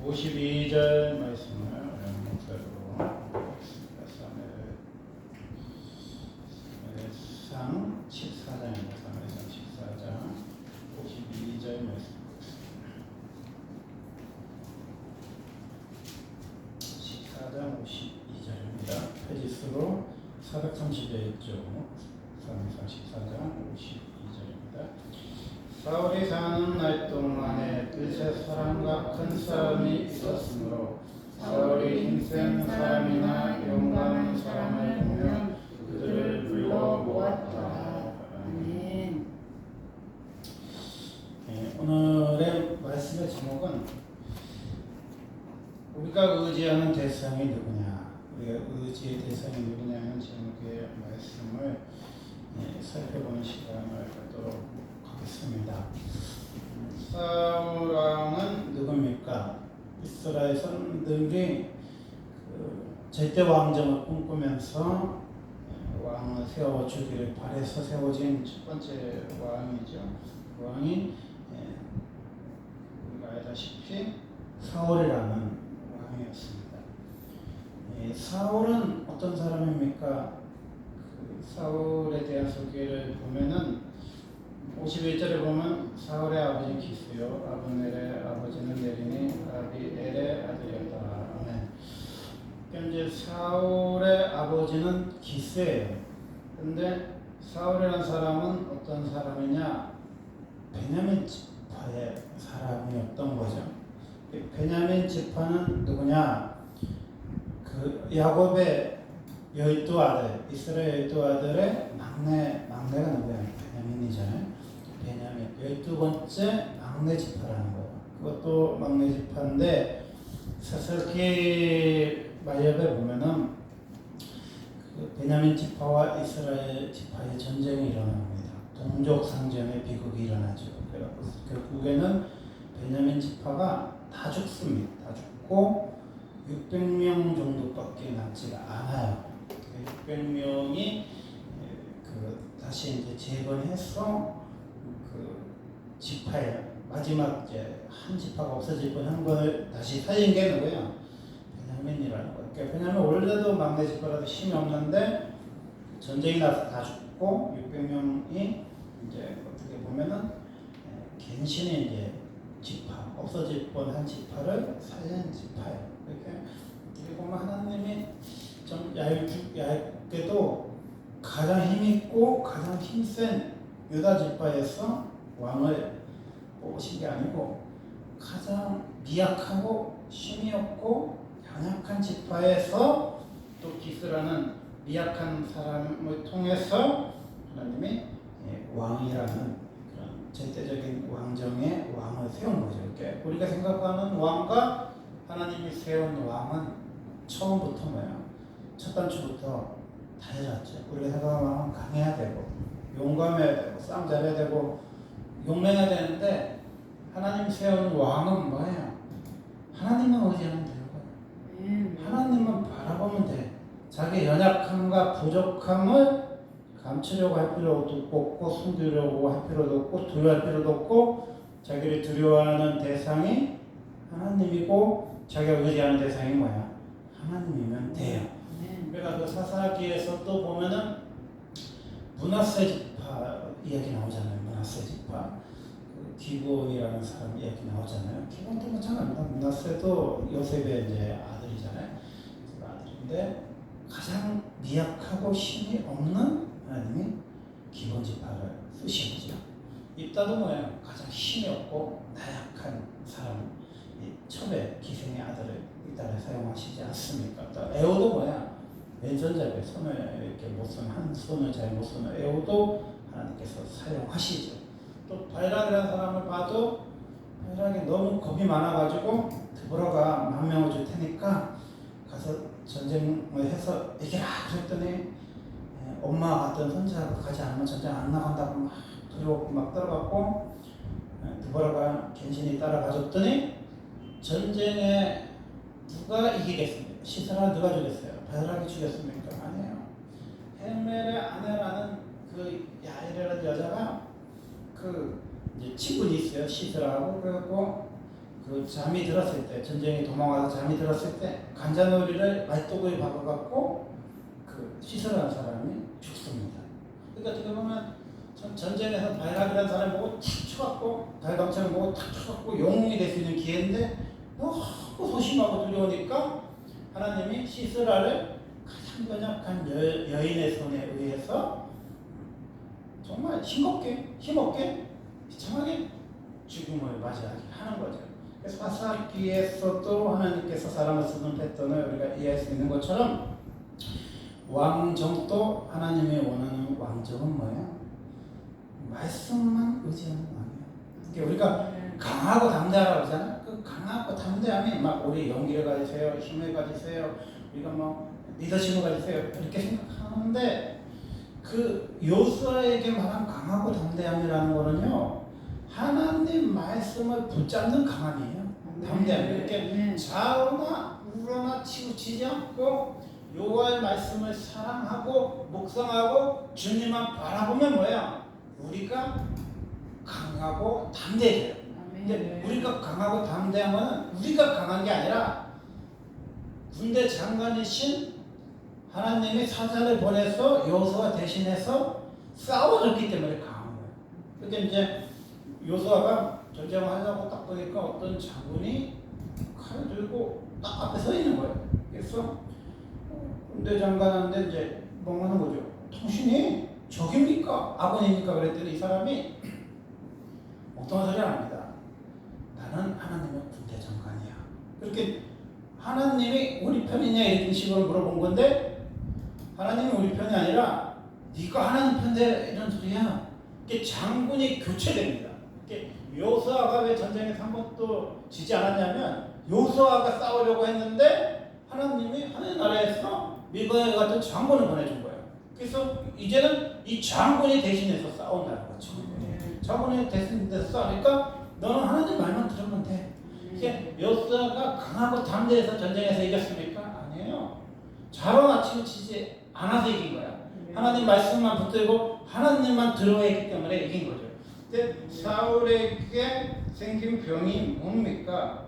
52절 말씀을 목사로 보겠습니다. 사무엘상 14장입니다. 사무엘상 14장 52절 말씀 보겠습니다. 14장 52절입니다. 페이지수로 430여 있죠. 사무엘상 14장 52절입니다. 사울이 사는 날 동안에 뜻의 사람과 큰 싸움이 있었으므로 사울이 힘센 사람이나 용감한 사람을 보면 그들을 불러 모았다. 아멘. 오늘의 말씀의 제목은 우리가 의지하는 대상이 누구냐, 우리가 의지의 대상이 누구냐는 제목의 말씀을 살펴보는 시간을 갖도록 하겠습니다. 사울 왕은 누굽니까? 이스라엘 선들이 절대 왕정을 꿈꾸면서 왕을 세워주기를 바래서 세워진 첫 번째 왕이죠. 그 왕이 우리가 알다시피 사울이라는 왕이었습니다. 사울은 어떤 사람입니까? 사울에 대한 소개를 보면은 51절에 보면 사울의 아버지는 기스요, 아브넬의 아버지는 네리니, 아비엘의 아들이었다. 아멘. 현재 사울의 아버지는 기스예요. 근데 사울이라는 사람은 어떤 사람이냐? 베냐민 지파의 사람이었던 거죠. 베냐민 지파는 누구냐? 그 야곱의 12아들, 이스라엘 12아들의 막내가 누구야? 베냐민이잖아요. 베냐민 12번째 막내 지파라는 거예요. 그것도 막내 지파인데 사사기 말엽에 보면은 그 베냐민 지파와 이스라엘 지파의 전쟁이 일어납니다. 동족 상전의 비극이 일어나죠. 그래갖고 결국에는 베냐민 지파가 다 죽습니다. 다 죽고 600명 정도밖에 남지가 않아요. 600명이 다시 이제 재건해서 그 지파에 마지막 이제 한 지파가 없어질 뻔한 걸 다시 살린 게 누구야? 베냐민이라는 거예요. 그러니까 베냐민 원래도 막내 지파라도 힘이 없는데 전쟁이 나서 다 죽고 600명이 이제 어떻게 보면은 갠신의 이제 지파, 없어질 뻔한 지파를 살린 지파예요. 이렇게 보면 하나님이 좀 얇게도 가장 힘있고 가장 힘센 유다 지파에서 왕을 뽑으신 게 아니고 가장 미약하고 힘이 없고 연약한 지파에서 또 기스라는 미약한 사람을 통해서 하나님이 왕이라는 그런 절대적인 왕정의 왕을 세운 거죠. 이렇게 우리가 생각하는 왕과 하나님이 세운 왕은 처음부터 뭐야? 첫 단추부터 달랐죠. 우리가 생각하는 왕은 강해야 되고 용감해야 되고 싸움 잘해야 되고 용맹해야 되는데 하나님 세운 왕은 뭐예요? 하나님만 의지하면 돼요. 하나님만 바라보면 돼. 자기 연약함과 부족함을 감추려고 할 필요도 없고 숨기려고 할 필요도 없고 두려워할 필요도 없고 자기를 두려워하는 대상이 하나님이고 자기가 의지하는 대상이 뭐야? 하나님이면 돼요. 그러니까 그 사사기에서 또 보면은 므낫세 지파 이야기 나오잖아요. 므낫세 지파 그 기브온이라는 사람 이야기 나오잖아요. 기브온도 마찬가지입니다. 므낫세도 요셉의 이제 아들이잖아요. 아들인데 가장 미약하고 힘이 없는 하나님이 기브온 지파를 쓰신 거죠. 입다도 뭐예요? 가장 힘이 없고 나약한 사람, 이 첩의 기생의 아들을 이따를 사용하시지 않습니까? 또 에오도 뭐야? 왼손잡이 손을 이렇게 못 쓰는 한 손을 잘 못 쓰는 에오도 하나님께서 사용하시죠. 또 발락이라는 사람을 봐도 발락이 너무 겁이 많아가지고 드보라가 10,000명을 줄 테니까 가서 전쟁을 해서 이겨라 그랬더니 엄마 같은 손자가 가지 않으면 전쟁 안 나간다고 막 두려웠고 막 떨어갔고 드보라가 갠신히 따라가줬더니 전쟁에 누가 이기겠습니까? 시사라 누가 죽였어요? 발락이 죽였습니까? 아니에요. 헬멜의 아내라는 그 야엘이라는 여자가 그 이제 친분이 있어요. 시스라하고. 그래갖고 그 잠이 들었을 때, 전쟁에 도망와서 잠이 들었을 때 간자놀이를 말도구에 박아갖고 그 씻으라는 사람이 죽습니다. 그러니까 어떻게 보면 전쟁에서 발락이라는 사람 보고 탁 쳐갖고 발광처럼 보고 탁 쳐갖고 영웅이 될 수 있는 기회인데 너무 소심하고 두려우니까 하나님이 시스라를 가장 연약한 여인의 손에 의해서 정말 힘없게 비참하게 죽음을 맞이하게 하는 거죠. 그래서 바사기에서도 하나님께서 사람을 쓰는 패턴을 우리가 이해할 수 있는 것처럼 왕정도 하나님이 원하는 왕정은 뭐예요? 말씀만 의지하는 왕이에요. 그러니까 우리가 강하고 담대하라고 하잖아요. 그 강하고 담대함이 막 우리 용기를 가지세요, 힘을 가지세요, 우리가 뭐 리더십을 가지세요 이렇게 생각하는데 그 요수아에게 말한 강하고 담대함이라는 거는요 하나님 말씀을 붙잡는 강함이에요. 담대함이 이렇게 좌우나 우러나 치우치지 않고 여호와의 말씀을 사랑하고 묵상하고 주님만 바라보면 뭐야? 우리가 강하고 담대해져요. 근데 우리가 강하고 담대한 거는 우리가 강한 게 아니라 군대 장관이신 하나님이 사자를 보내서 여호수아 대신해서 싸워줬기 때문에 강한 거예요. 그러니까 이제 여호수아가 전쟁을 하려고 딱 보니까 어떤 장군이 칼을 들고 딱 앞에 서 있는 거예요. 그래서 군대 장관한테 이제 멍하는 거죠. 당신이 적입니까? 아군입니까? 그랬더니 이 사람이 엉뚱한 소리 안 합니다. 나는 하나님의 군대 장관이야. 그렇게 하나님이 우리 편이냐 이런 식으로 물어본 건데 하나님이 우리 편이 아니라 네가 하나님 편대 이런 소리야. 이게 장군이 교체됩니다. 여호수아가 왜 전쟁에서 한 번도 지지 않았냐면 여호수아가 싸우려고 했는데 하나님이 하늘 나라에서 미가엘 같은 장군을 보내준 거예요. 그래서 이제는 이 장군이 대신해서 싸운다는 거죠. 장군이 대신해서 싸우니까 너는 하나님 말만 들으면 돼. 이게 여호수아가 강하고 담대해서 전쟁에서 이겼습니까? 아니에요. 자로나 치우치지 않아서 이긴 거야. 하나님 말씀만 붙들고 하나님만 들어야 했기 때문에 이긴 거죠. 근데 사울에게 생긴 병이 뭡니까?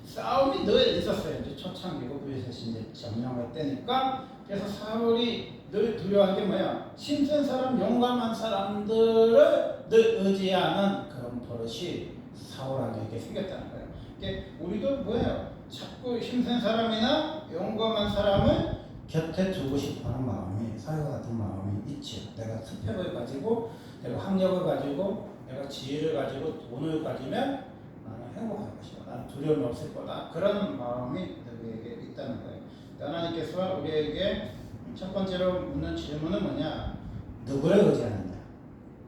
싸움이 늘 있었어요. 이제 초창기고 블레셋이 이제 점령할 때니까. 그래서 사울이 늘 두려워한 게 뭐야? 힘센 사람, 용감한 사람들을 늘 의지하는 그런 버릇이 사울에게 생겼다는 거예요. 이게 우리도 뭐예요? 자꾸 힘센 사람이나 용감한 사람을 곁에 두고 싶어하는 마음이 사울과 같은 마음이 있죠. 내가 스펙을 가지고, 내가 학력을 가지고, 내가 지혜를 가지고, 돈을 가지면 나는 행복할 것이다. 나는 두려움이 없을 거다. 그런 마음이 우리에게 있다는 거예요. 하나님께서 우리에게 첫 번째로 묻는 질문은 뭐냐? 누구를 의지하느냐?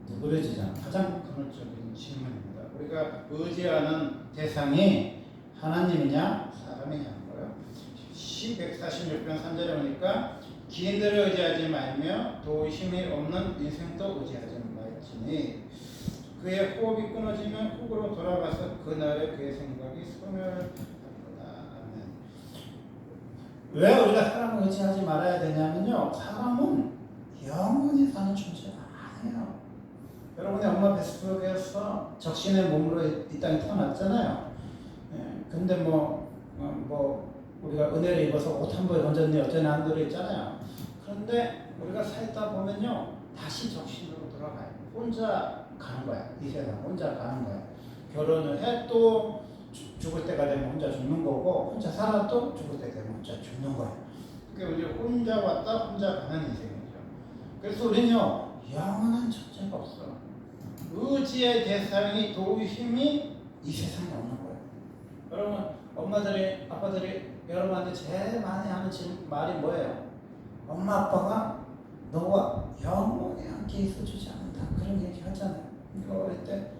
누구를 의지하느냐? 가장 근원적인 질문입니다. 우리가 의지하는 대상이 하나님이냐 사람이냐는 거예요. 시 146편 3절에 보니까 기인들을 의지하지 말며 또 힘이 없는 인생도 의지하지 말지니 그의 호흡이 끊어지면 훅으로 돌아가서 그날의 그의 생각이 소멸할 거다. 왜 우리가 사람을 의지하지 말아야 되냐면요, 사람은 영원히 사는 존재가 아니에요. 여러분의 엄마 뱃속에서 적신의 몸으로 이 땅에 태어났잖아요. 근데 우리가 은혜를 입어서 옷 한 벌 던졌니 어쩌니 한 소리 있잖아요. 그런데 우리가 살다 보면요 다시 적신으로 돌아가요. 혼자 가는 거야. 이 세상 혼자 가는 거야. 결혼을 해 또 죽을 때가 되면 혼자 죽는 거고, 혼자 살아 또 죽을 때 되면 혼자 죽는 거야. 그러니까 우리 혼자 왔다 혼자 가는 인생이죠. 그래서 우리는요 영원한 존재가 없어. 의지의 대상이 도울 힘이 이 세상에 없는 거예요. 여러분 엄마들이 아빠들이 여러분한테 제일 많이 하는 말이 뭐예요? 엄마 아빠가 너와 영원히 함께 있어주지 않는다. 그런 얘기 하잖아요. 우리가 어릴 때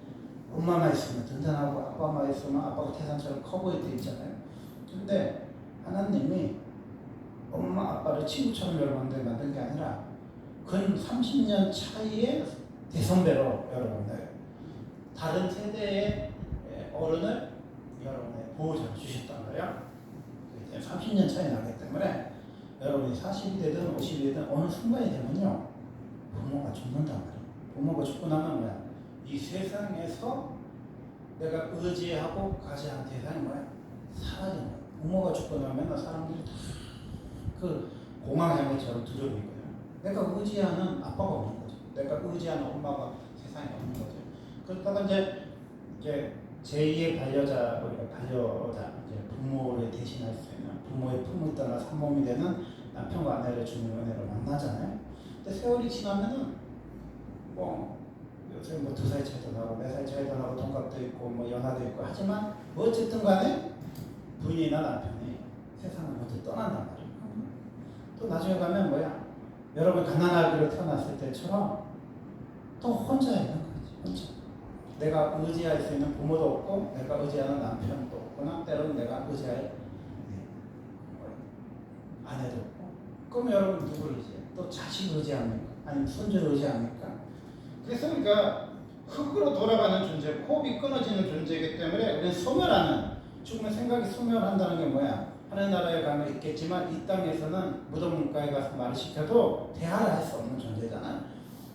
엄마만 있으면 든든하고 아빠만 있으면 아빠가 태산처럼 커 보일 때 있잖아요. 근데 하나님이 엄마 아빠를 친구처럼 여러분들 만든 게 아니라 근 30년 차이의 대선배로 여러분들 다른 세대의 어른을 여러분의 보호자로 주셨단 말이야. 30년 차이 나기 때문에 여러분이 40이 되든 50이 되든 어느 순간이 되면요 부모가 죽는단 말이야. 부모가 죽고 나면 뭐야? 이 세상에서 내가 의지하고 가지한 대상이 뭐야? 사라지는 거야. 부모가 죽고 나면 사람들이 다 그 공황장애처럼 두려움이거든. 내가 의지하는 아빠가 없는 거죠. 내가 의지하는 엄마가 세상에 없는 거죠. 그러다가 이제 제2의 반려자, 우리가 반려자, 이제 부모를 대신할 수 있는 부모의 품을 떠나 산몸이 되는 남편과 아내를 주는 은혜를 만나잖아요. 근데 세월이 지나면은 뭐 요새 뭐 2살 차이도 나고 4살 차이도 나고 동갑도 있고 뭐 연하도 있고 하지만 뭐 어쨌든 간에 부인이나 남편이 세상을 모두 떠난단 말이에요. 또 나중에 가면 뭐야? 여러분 가난하기로 태어났을 때처럼 또 혼자 있는 거지. 혼자. 내가 의지할 수 있는 부모도 없고 내가 의지하는 남편도 없거나 때로는 내가 의지할 아내도 없고. 그럼 여러분 누구를 의지해? 또 자식 의지합니까? 아니면 손주를 의지합니까? 그래서 그러니까 흙으로 돌아가는 존재고 호흡이 끊어지는 존재이기 때문에 우리는 소멸하는, 죽으면 생각이 소멸한다는 게 뭐야? 하늘 나라에 가면 있겠지만 이 땅에서는 무덤가에 가서 말을 시켜도 대화를 할 수 없는 존재잖아.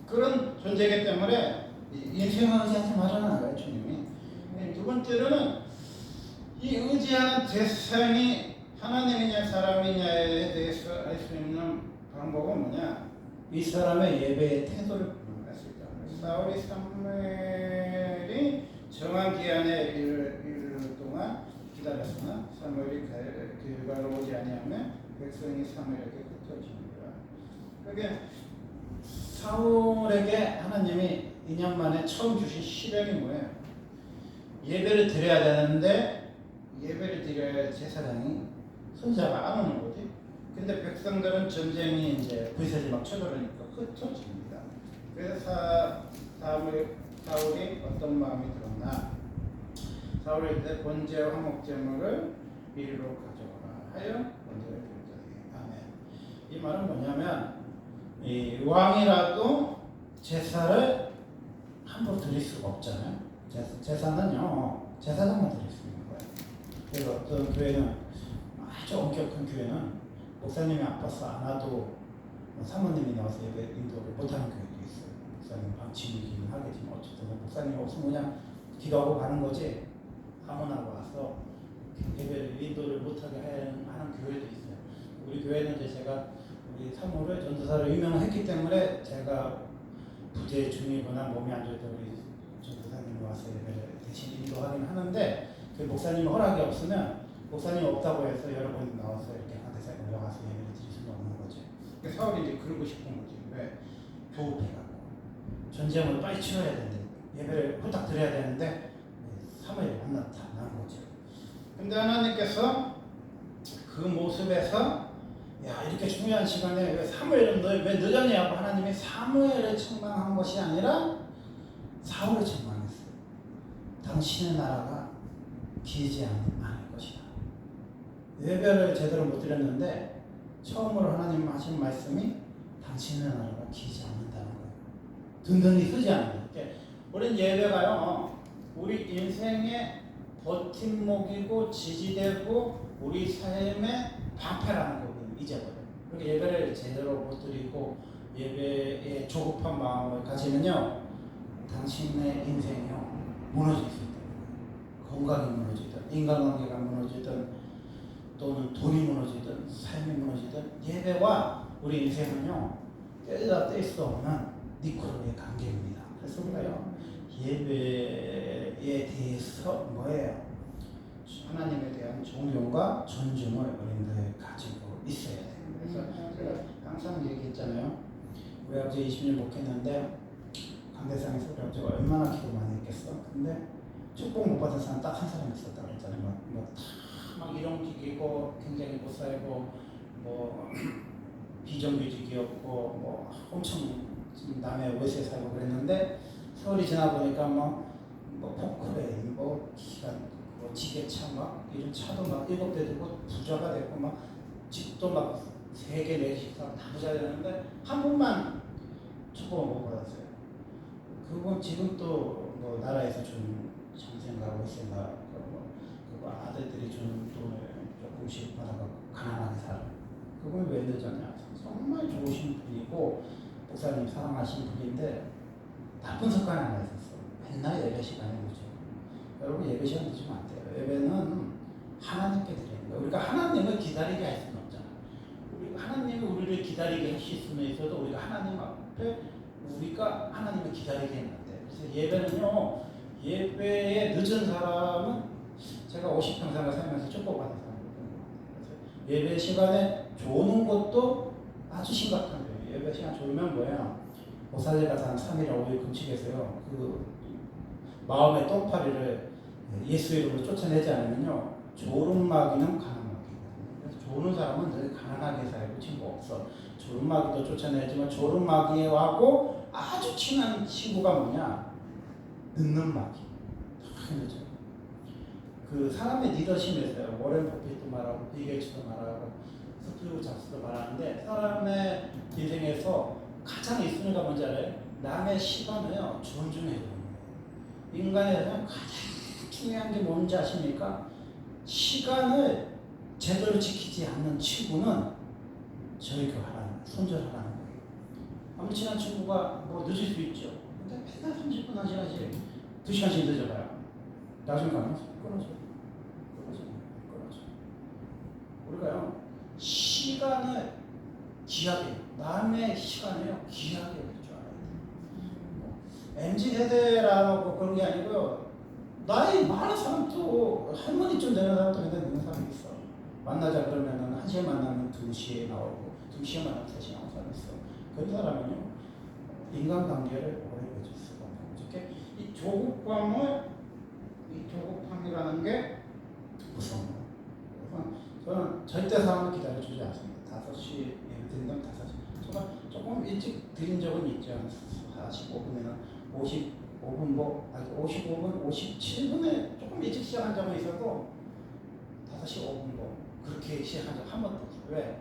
그런 존재이기 때문에 인생을 의지하지 말라는 거예요, 주님이. 두 번째로는 이 의지하는 대상이 하나님이냐 사람이냐에 대해서 알 수 있는 방법은 뭐냐? 이 사람의 예배의 태도를 알 수 있다. 사울이 사무엘이 정한 기한에 이를 동안 기다렸으나 사무엘이 길갈로 오지 아니하면 백성이 사무엘에게 흩어집니다. 그게 사울에게 하나님이 2년 만에 처음 주신 시련이 뭐예요? 예배를 드려야 되는데 예배를 드려야 할 제사장이 손자가 안 오는 거지. 근데 백성들은 전쟁이 이제 불세지 막 쳐들어오니까 흩어집니다. 그래서 사울이 어떤 마음이 들었나? 사울이 이제 번제와 화목제물을 이리로 가져오라 하여 번제를 드렸더니 아멘. 이 말은 뭐냐면 이 왕이라도 제사를 함부로 드릴 수가 없잖아요. 제사는요 제사장만 드릴 수 있는 거예요. 그래서 어떤 교회는 아주 엄격한 교회는 목사님이 아파서 안 와도 사모님이 나와서 예배 인도를 못하는 교회도 있어요. 목사님 방침이긴 하겠지만 어쨌든 목사님이 없으면 그냥 기도하고 가는 거지 아무나 와서 예배를 인도를 못하게 하는 교회도 있어요. 우리 교회는 이제 제가 우리 사모를 전도사로 유명했기 때문에 제가 부재 중이거나 몸이 안 좋을 때 우리 전도사님이 와서 예배를 대신 인도하긴 하는데 그 목사님 허락이 없으면 목사님 없다고 해서 여러분이 나와서 이렇게 한대사 올라가서 예배를 드릴 수는 없는 거죠. 사울이 이제 그러고 싶은 거지. 왜? 조급해가고 전쟁을 빨리 치러야 되는데 예배를 후딱 드려야 되는데 사무엘이 나타난 거죠. 근데 하나님께서 그 모습에서 야 이렇게 중요한 시간에 왜 사무엘은 왜 늦었냐고 하나님이 사무엘을 책망한 것이 아니라 사울을 책망했어요. 당신의 나라가 길지 않을 것이다. 예배를 제대로 못 드렸는데 처음으로 하나님 하신 말씀이 당신의 나라가 길지 않는다는 거예요. 든든히 서지 않는 거예요. 우리는 예배가요 우리 인생의 버팀목이고 지지되고 우리 삶의 방패라는 거 잊어버려요. 그렇게 예배를 제대로 못 드리고 예배에 조급한 마음을 가지면요 당신의 인생이요 무너질 수 있다. 건강이 무너지든 인간관계가 무너지든 또는 돈이 무너지든 삶이 무너지든 예배와 우리 인생은요 떼다 뗄 수 없는 니콜의 관계입니다. 그래서 우리가요 예배에 대해서 뭐예요? 하나님에 대한 존경과 존중을 우리들 가지고 있어야 돼요. 그래서 제가 항상 얘기했잖아요. 우리 아버지 20년 목회했는데 강대상에서 우리 아버지가 얼마나 기도 많이 했겠어. 근데 축복 못 받은 사람 딱 한 사람 있었다고 그랬잖아요. 막 이런기기고 굉장히 못 살고 뭐 비정규직이었고 뭐 엄청 남의 외세 살고 그랬는데 세월이 지나 보니까 뭐 포크레인 뭐 기간 뭐 지게차 막 이런 차도 막 7대 되고 부자가 되고 막 집도 막 3개 4개 다 부자 되는데 한 분만 축복을 못 받았어요. 그분 지금 또 뭐 나라에서 좀 정생가고 있으니까 그리고 아들들이 주는 돈을 조금씩 받아갖고 가난하게 살아. 그분 왜 늦었냐? 정말 좋으신 분이고 목사님 사랑하신 분인데 나쁜 습관이 하나 있었어. 맨날 예배 시간에 늦어. 여러분 예배 시간 늦으면 안 돼요. 예배는 하나님께 드리는 거예요. 우리가 하나님을 기다리게 할 수는 없잖아. 하나님이 우리를 기다리게 하실 수는 있어도 우리가 하나님 앞에 우리가 하나님을 기다리게 해야 돼. 그래서 예배는요, 예배에 늦은 사람은 제가 50평생을 살면서 축복받은 사람이거든요. 그래서 예배 시간에 조는 것도 아주 심각한 거예요. 예배 시간 조면 뭐야? 오사제 가서 한 3일, 5일 금식해서요. 그 마음의 똥파리를 예수 이름으로 쫓아내지 않으면요, 조름마귀는 가난마귀거든요. 그래서 조는 사람은 늘 가난하게 살고 친구 없어. 조름마귀도 쫓아내지만 조름마귀하고 아주 친한 친구가 뭐냐? 늦는 마귀. 그렇죠. 그 사람의 리더십이 있어요. 워렌 버핏도 말하고 빌 게이츠도 말하고 스티브 잡스도 말하는데 사람의 인생에서 가장 1순위가 뭔지 알아요? 남의 시간을요 존중해야 돼요. 인간에서 가장 중요한 게 뭔지 아십니까? 시간을 제대로 지키지 않는 친구는 절교하라는 거예요. 손절하라는 거예요. 아무 친한 친구가 뭐 늦을 수 있죠. 근데 맨날 30분, 1시간씩 2시간씩 늦어봐요. 나중에 가면 끊어져. 우리가요 시간을 귀하게, 남의 시간을요 귀하게 할 줄 알아야 돼요. MZ 세대라고 그런 게 아니고요. 나이 많은 사람도 할머니쯤 되는 사람도 굉장히 늦는 사람이 있어. 만나자 그러면은 1시에 만나면 2시에 나오고 2시에 만나면 3시에 나오는 사람이 있어. 그런 사람은요 인간관계를 오래 맺을 수가 없는 거죠. 이 조급함이라는 게 무서운 거예요. 저는 절대 사람을 기다려주지 않습니다. 5시 예배 드린다면 5시. 제가 조금 일찍 드린 적은 있죠. 45분에는 55분 55분, 57분에 조금 일찍 시작한 적은 있어도 5시 5분 그렇게 시작한 적 한 번도 없어요. 왜?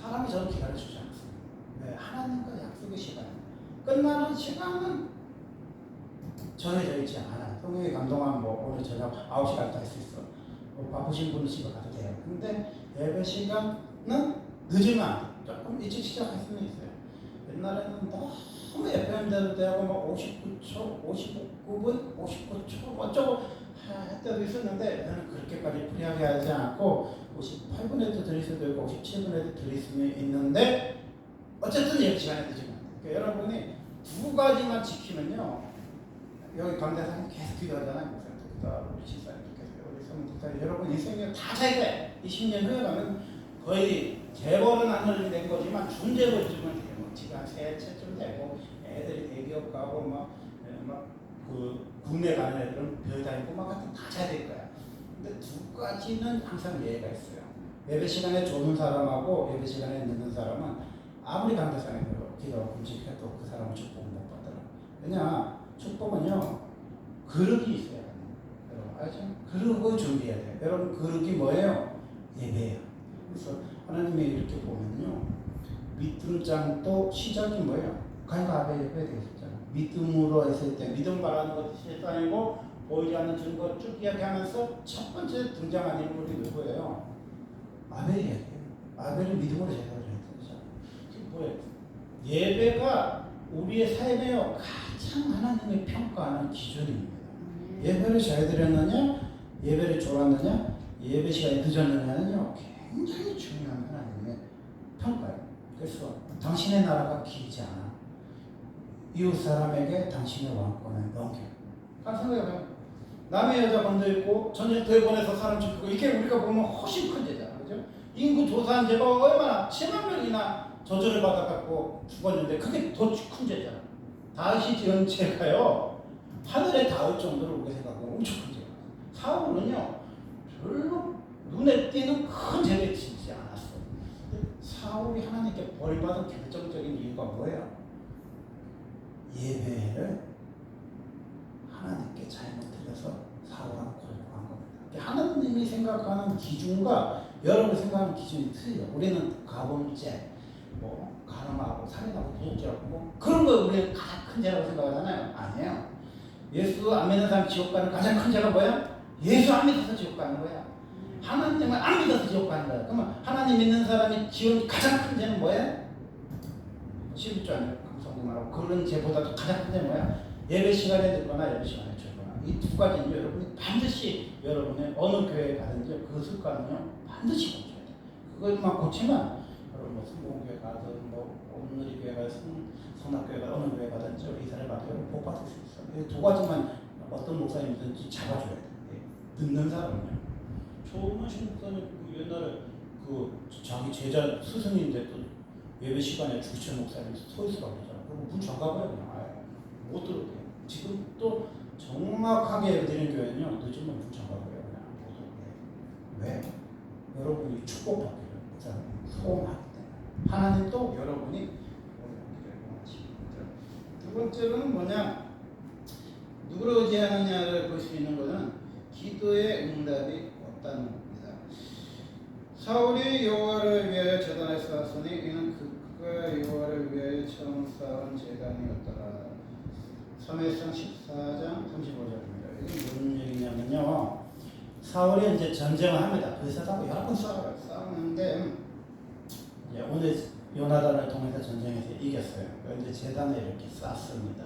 사람이 저를 기다려주지 않습니다. 왜? 하나님과 약속의 시간. 끝나는 시간은 정해져 있지 않아요. 성령이 감동하면 오늘 저녁 9시 갈때 할 수 있어. 바쁘신 분은 집에 가도 돼요. 근데 예배 시간은 늦으면 안 돼요. 조금 일찍 시작할 수는 있어요. 옛날에는 너무 FM대로 되고 막 59초, 59분, 59초 어쩌고 할 때도 있었는데 저는 그렇게까지 프리하게 하지 않고 58분에도 드릴 수도 있고 57분에도 드릴 수는 있는데 어쨌든 예배 시간에 늦으면 안 돼요. 그러니까 여러분이 두 가지만 지키면요. 여기 강대상이 계속 기도하잖아요. 우리 집사님 여러분 인생에 다 잘 돼. 20년 후에 가면 거의 재벌은 안 늘리는 거지만 중재벌쯤은 돼요. 집안 세 채쯤 되고 애들이 대기업 가고 그 국내 가는 애들은 별 다니고 막 같은 다 잘 될 거야. 근데 두 가지는 항상 예외가 있어요. 예배 시간에 조는 사람하고 예배 시간에 늦는 사람은 아무리 강대상에 기도하고 금식해도 그 사람은 축복을 못 받더라. 왜냐 축복은요 그릇이 있어요. 알죠? 그릇을 준비해야 돼요. 여러분 그릇이 뭐예요? 예배예요. 그래서 하나님이 이렇게 보면요 믿음장도 시작이 뭐예요? 가인과 아벨 예배 되셨잖아요. 믿음으로 했을 때 믿음 말하는 것이 실상이고 보이지 않는 증거 쭉 이야기하면서 첫 번째 등장한 인물이 누구예요? 아벨이에요. 아벨은 믿음으로 제사를 했잖아요. 그게 뭐예요? 예배가 우리의 삶에요 가장 하나님의 평가하는 기준입니다. 예배를 잘 드렸느냐, 예배를 좋았느냐, 예배 시간이 늦었느냐는요 굉장히 중요한 하나님의 평가예요. 그래서 당신의 나라가 길지 않아. 이웃 사람에게 당신의 왕권을 넘겨. 한 생각해봐요. 남의 여자 건드리고 전쟁터에 보내서 사람 죽이고 이게 우리가 보면 훨씬 큰 죄잖아, 그죠? 인구 조사한 죄가 얼마나 7만 명이나 저주를 받아갖고 죽었는데 그게 더 큰 죄잖아. 다시 지은 죄가요. 하늘에 닿을 정도로 우리가 생각하면 엄청 큰 죄가. 사울은요 별로 눈에 띄는 큰 죄를 짓지 않았어. 사울이 하나님께 벌받은 결정적인 이유가 뭐예요? 예배를 하나님께 잘못 드려서 사울은 고백한 겁니다. 하나님이 생각하는 기준과 여러분이 생각하는 기준이 틀려요. 우리는 가범죄, 가늠하고 살인하고 도둑질하고 그런 거 우리가 가장 큰 죄라고 생각하잖아요. 아니에요. 예수 안 믿는 사람 지옥 가는 가장 큰 죄가 뭐야? 예수 안 믿어서 지옥 가는 거야. 하나님을 안 믿어서 지옥 가는 거야. 그러면 하나님 믿는 사람이 지은 가장 큰 죄는 뭐야? 11조 안에 강성도 말하고 그런 죄보다도 가장 큰 죄는 뭐야? 예배 시간에 늦거나 예배 시간에 줄거나. 이 두 가지는 여러분이 반드시 여러분의 어느 교회에 가든지 그 습관은요 반드시 고쳐야 돼요. 그것만 고치면 여러분 뭐 성공교회 가든 뭐 오늘의 교회 가든 성낙교회 가든 어느 교회 가든지 이사를 받으면 복 받을 수 있어요. 이 두 가지만 어떤 목사님이든지 잡아줘야 돼요. 듣는 사람은요. 조은신 목사님 옛날에 그 자기 제자 스승인데 또 예배 시간에 주철 목사님 서 있으라고 그러잖아요. 그럼 문 잠가봐요 그냥. 아예 못 들어오게. 지금 또 정확하게 예배드리는 교회는요 늦으면 문 잠가봐요 그냥 못 들어오게. 왜? 여러분이 축복받기를 목사님 소원하기 때문에 하나님도 여러분이 두 번째로는 뭐냐? 누구를 의지하느냐를 볼 수 있는 것은 기도의 응답이 없다는 겁니다. 사울이 여호와를 위하여 제단을 쌓았으니 이는 그가 여호와를 위하여 처음 쌓은 제단이었더라. 사무엘상 14장 35절입니다. 이게 무슨 얘기냐면요. 사울이 이제 전쟁을 합니다. 그래서 여러 번 싸우는데 이제 오늘 요나단을 통해서 전쟁에서 이겼어요. 그런데 제단을 이렇게 쌓습니다.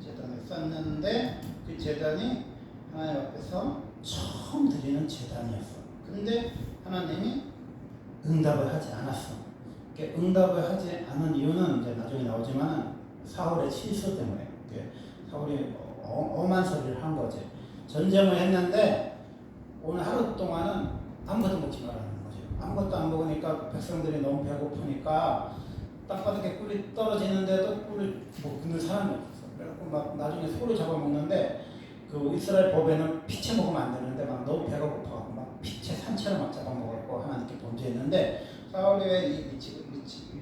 제단을 쌓는데 그 제단이 하나님 앞에서 처음 드리는 제단이었어. 근데 하나님이 응답을 하지 않았어. 응답을 하지 않은 이유는 이제 나중에 나오지만 사울의 실수 때문에 사울이 엄한 소리를 한 거지. 전쟁을 했는데 오늘 하루 동안은 아무것도 먹지 말라는 거지. 아무것도 안 먹으니까 백성들이 너무 배고프니까 땅바닥에 꿀이 떨어지는데도 꿀을 못 긋는 사람이 없었어. 그래갖고 막 나중에 소를 잡아먹는데 그 이스라엘 법에는 피채 먹으면 안 되는데 막 너무 배가 고파갖고 막 피채 산채를 막 잡아먹었고 하나님께 범죄했는데 사울이 왜 이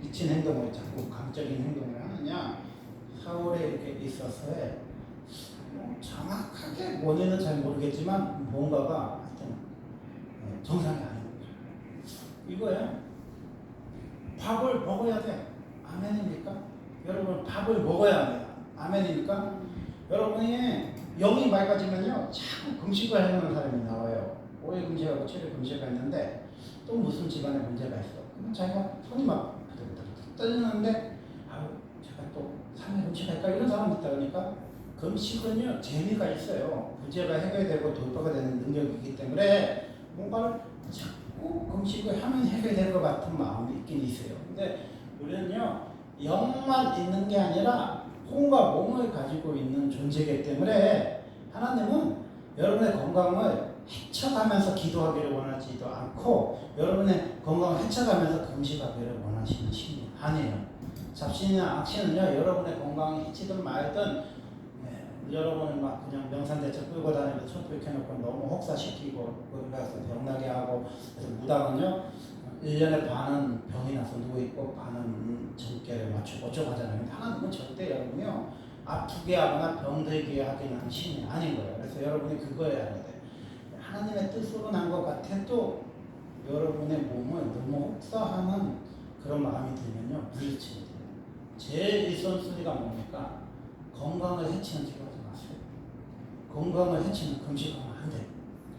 미친 행동을 자꾸 강적인 행동을 하느냐? 사울에 이렇게 있어서의 정확하게 원인은 잘 모르겠지만 뭔가가 하여튼 정상이 아닌 거죠. 이거야. 밥을 먹어야 돼. 아멘입니까? 여러분 밥을 먹어야 돼요. 아멘입니까? 여러분이 영이 맑아지면요 자꾸 금식을 하는 사람이 나와요. 오래 금식하고 7일 금식을 했는데 또 무슨 집안에 문제가 있어. 그럼 자기가 손이 막 떨리는데 아유 제가 또 3일 금식할까 이런 사람이 있다 그러니까 금식은요 재미가 있어요. 문제가 해결되고 돌파가 되는 능력이기 때문에 뭔가를 자꾸 금식을 하면 해결될 것 같은 마음이 있긴 있어요. 근데 우리는요 영만 있는 게 아니라 혼과 몸을 가지고 있는 존재이기 때문에 하나님은 여러분의 건강을 헤쳐가면서 기도하기를 원하지도 않고 여러분의 건강을 헤쳐가면서 금식하기를 원하시는 신이 아니에요. 잡신이나 악신은요 여러분의 건강이 해치든 말든 여러분은 막 그냥 명산대첩 끌고 다니면서 촛불 켜놓고 너무 혹사시키고 그래서 병나게 하고 그래서 무당은요 1년에 반은 병이 나서 누워있고 반은 정계를 맞추고 어쩌고 하잖아요. 하나님은 절대 여러분이요 아프게 하거나 병들게 하기는 신이 아닌 거예요. 그래서 여러분이 그거에 알아야 돼요. 하나님의 뜻으로 난 것 같아도 여러분의 몸을 너무 혹사하는 그런 마음이 들면요 물리치게 돼요. 제일 1선순위가 뭡니까? 건강을 해치는 짓을 하지 마세요. 건강을 해치는 금식하면 안 돼요.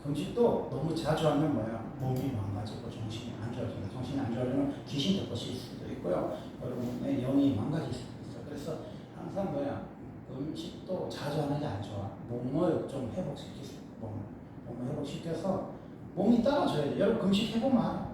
금식도 너무 자주 하면 뭐야? 몸이 망가지고 정신이 안 좋아진다. 정신이 안 좋아지면 귀신 될 것일 수도 있고요. 여러분의 영이 망가질 수도 있어요. 그래서 항상 뭐야? 음식도 자주 하는 게 안 좋아. 몸을 좀 회복시키세요. 몸을 회복시켜서 몸이 따라줘야 돼. 여러분 금식 해보면 알아.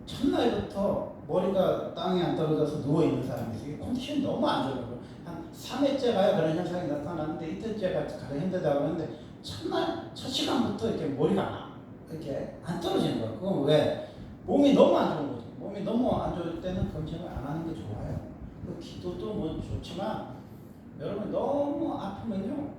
첫날부터 머리가 땅에 안 떨어져서 누워있는 사람이 있어요. 컨디션이 너무 안 좋아요. 한 3회째 가야 그런 현상이 나타나는데 이틀째가 가장 힘들다고 하는데 첫 시간부터 이렇게 머리가 이렇게 안 떨어지는 거예요. 그건 왜? 몸이 너무 안 좋은 거죠. 몸이 너무 안 좋을 때는 금식을 안 하는 게 좋아요. 그 기도도 뭐 좋지만 여러분 너무 아프면요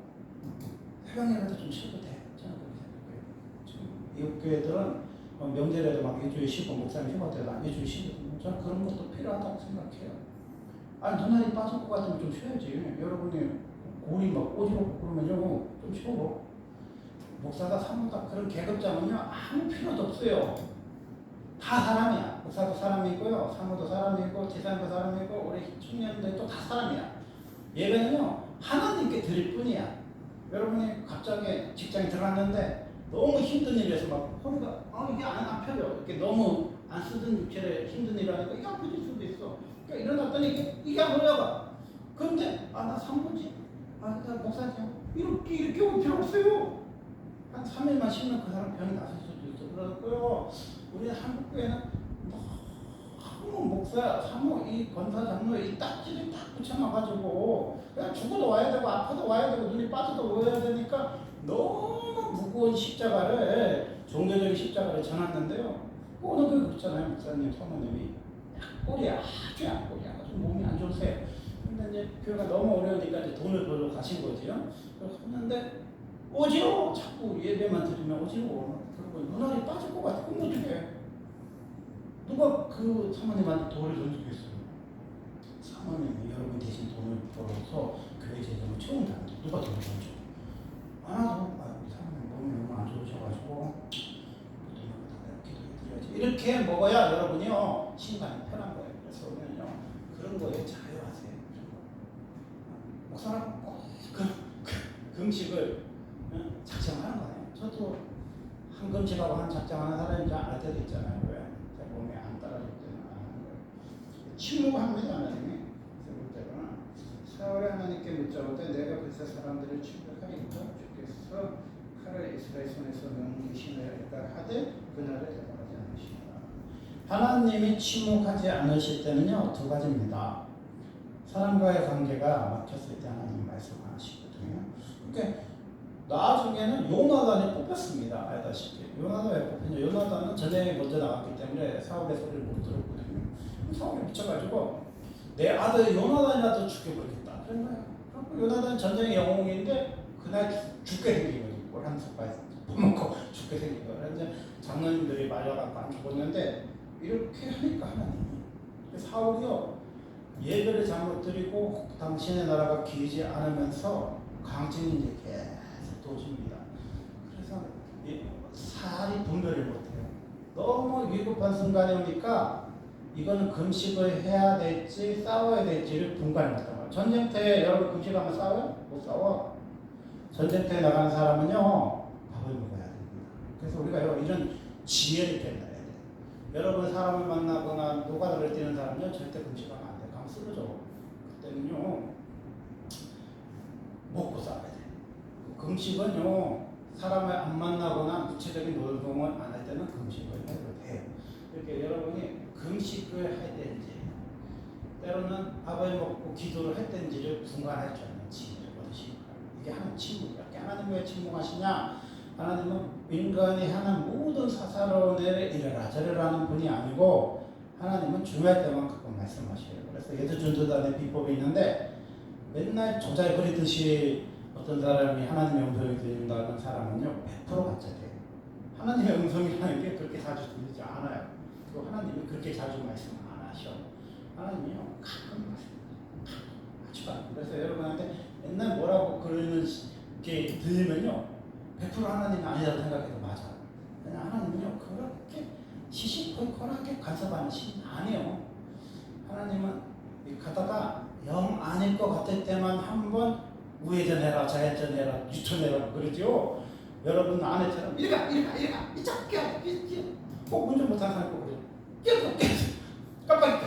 해방이라도 좀 쉬어도 돼. 저는 그렇게 생각해요. 지금 미국 교회들은 명절에도 막 일주일 쉬고 목사님 휴가 때도 일주일 쉬거든요. 저는 그런 것도 필요하다고 생각해요. 아니 눈알이 빠질 것 같으면 좀 쉬어야지. 여러분이 골이 막 꼬지럽고 그러면요 좀 쉬어. 목사가 사무다 그런 계급장은요 아무 필요도 없어요. 다 사람이야. 목사도 사람이고요, 사무도 사람이고, 제사장도 사람이고, 우리 청년들도 다 사람이야. 예배는요 하나님께 드릴 뿐이야. 여러분이 갑자기 직장에 들어갔는데 너무 힘든 일에서 막 허리가 이게 안 펴져. 이렇게 너무 안 쓰던 육체를 힘든 일을 하니까 이게 아파질 수도 있어. 그러니까 일어났더니 이게 안 올라가. 그런데 나 사무지, 나 목사지. 이렇게 올 필요 없어요. 한 3일만 쉬면 그 사람 병이 나실 수도 있어. 그렇고요. 우리 한국교회는 너무 목사, 사모, 이 권사 장로 이 딱지를 딱 붙여놔가지고 그냥 죽어도 와야 되고 아파도 와야 되고 눈이 빠져도 와야 되니까 너무 무거운 십자가를 종교적인 십자가를 전했는데요. 어느 교회 그렇잖아요. 목사님, 사모님이 꼴이 아주 약골이 아주 몸이 안 좋으세요. 근데 이제 교회가 너무 어려우니까 이제 돈을 벌러 가신 거지요. 그래서 했는데 어지러워. 자꾸 예배만 드리면 어지러워. 그리고 눈알이 빠질 것 같아. 그럼 어떡해. 누가 그 사모님한테 돈을 던지겠어요? 사모님이 여러분 대신 돈을 벌어서 교회 재정을 채운다는데 누가 돈을 던져? 하나도. 우리 사모님 몸이 너무 안 좋으셔가지고 이렇게 먹어야 여러분이요 신간이 편한 거예요. 그래서 우리는요 그런 거에 자유하세요. 목사람 꼭 금식을 작정하는 거예요. 저도 한 금식하고 한 작정하는 사람인지 알 때도 있잖아요. 왜? 제 몸이 안 따라줄 때는 안 하는 거예요. 침묵합니다. 하나님이. 그래서 때로는 사울의 하나님께 묻자올 때 내가 그새 사람들을 침묵하니까 주께서 칼을 이스라엘 손에서 넘기시나이다 하되 그날을 대답하지 않으시니라. 하나님이 침묵하지 않으실 때는요 두 가지입니다. 사람과의 관계가 막혔을 때 하나님 말씀하시거든요. 그러니까 나중에는 요나단이 뽑혔습니다. 알다시피 요나단이 뽑혔죠. 요나단은 전쟁에 먼저 나갔기 때문에 사울의 소리를 못 들었거든요. 사울이 미쳐가지고 내 아들 요나단이라도 죽여버리겠다 그런 거예요. 그리고 요나단 전쟁의 영웅인데 그날 죽게 생긴 거예요. 한 숟가락 퍼먹고 죽게 생긴 거예요. 이제 장로님들이 말려갖고 안 죽었는데 이렇게 하니까 하나님이 사울이요 예배를 잘못 드리고 당신의 나라가 기이지 않으면서 강진이 이제 계속 도집니다. 그래서 살이 분별을 못해요. 너무 위급한 순간에 오니까 이거는 금식을 해야 될지 싸워야 될지를 분간을 못하는 거예요. 전쟁터에 여러분 금식하면 싸워요? 못 싸워. 전쟁터에 나가는 사람은요 밥을 먹어야 됩니다. 그래서 우리가 이런 지혜를 깨달아야 돼요. 여러분 사람을 만나거나 노가다를 뛰는 사람은요 절대 금식하면 안 돼요. 가면 쓰러져. 그때는요 먹고 싸워야 돼요. 금식은요 사람을 안 만나거나 구체적인 노동을 안 할 때는 금식을 해도 돼요. 이렇게 여러분이 금식을 할 때인지 때로는 밥을 먹고 기도를 할 때인지를 분간할 줄 아는 지혜를 얻으시기 바랍니다. 이게 하나님 침묵이야. 하나님 왜 침묵하시냐? 하나님은 인간이 하는 모든 사사로운 일을 이래라 저래라 하는 분이 아니고 하나님은 중요할 때만 가끔 말씀하셔요. 그래서 예두준두단의 비법이 있는데 맨날 조잘 그리듯이 어떤 사람이 하나님의 음성이 들린다는 사람은요 100% 가짜돼요. 하나님의 음성이라는 게 그렇게 자주 들리지 않아요. 그리고 하나님이 그렇게 자주 말씀 안 하셔. 하나님이요 가끔 말씀 아주 가끔. 그래서 여러분한테 맨날 뭐라고 그러는 게 들리면요 100% 하나님이 아니라고 생각해도 맞아. 그냥 하나님은요 그렇게 시시콜콜하게 간섭하는 신 아니에요. 하나님은 가다가 영 아닐 것 같을 때만 한번 우회전해라 좌회전해라 유턴해라 그러죠. 여러분 아내처럼 이리가 이쪽 끼어 꼭 운전 못하는 사람 꼭 그래요. 끼어 깜빡이